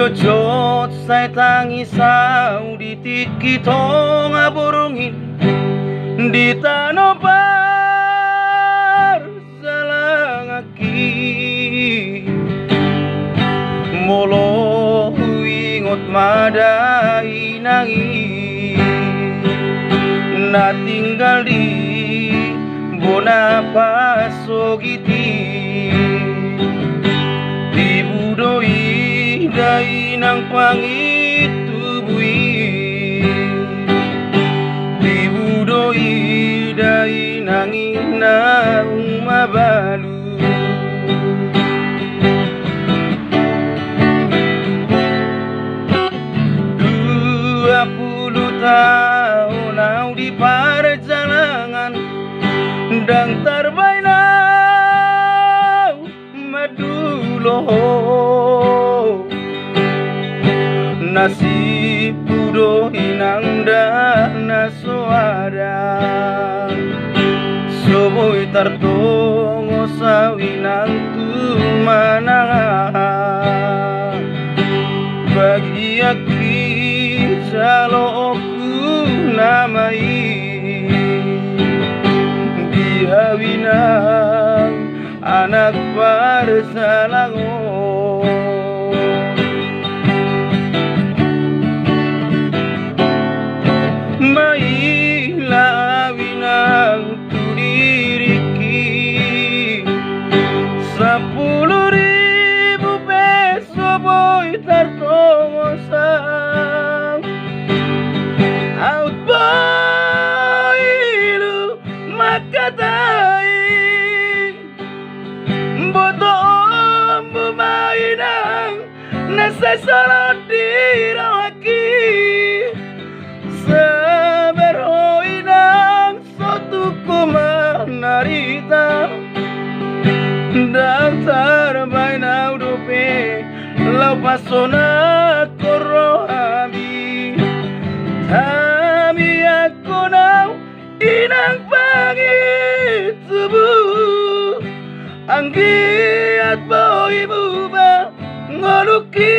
Jojot say tangisaw di tikito nga burungin di tanobar sa langaki molo ingot madai nangi natinggal di Bonapaso giti dibudoi dai nang pangitubui dibudoi dai nang inang mabalu 20 tahun au di perjalanan dang terbaina madulo nasib pudo inang dana suara soboy tartongo sawinang tumanang bagi aki jalokku namai diawinang anak barsalangon maila awinang tudiriki 10.000 peso boy tartongosang out boy lu makatai botoong bumainang nasa sarot dirawaki saberhoi nang sotuku manarita daftar baina udope lau pasona korohabi kami aku nau inang pangit tubuh anggiat boy buba ngoluki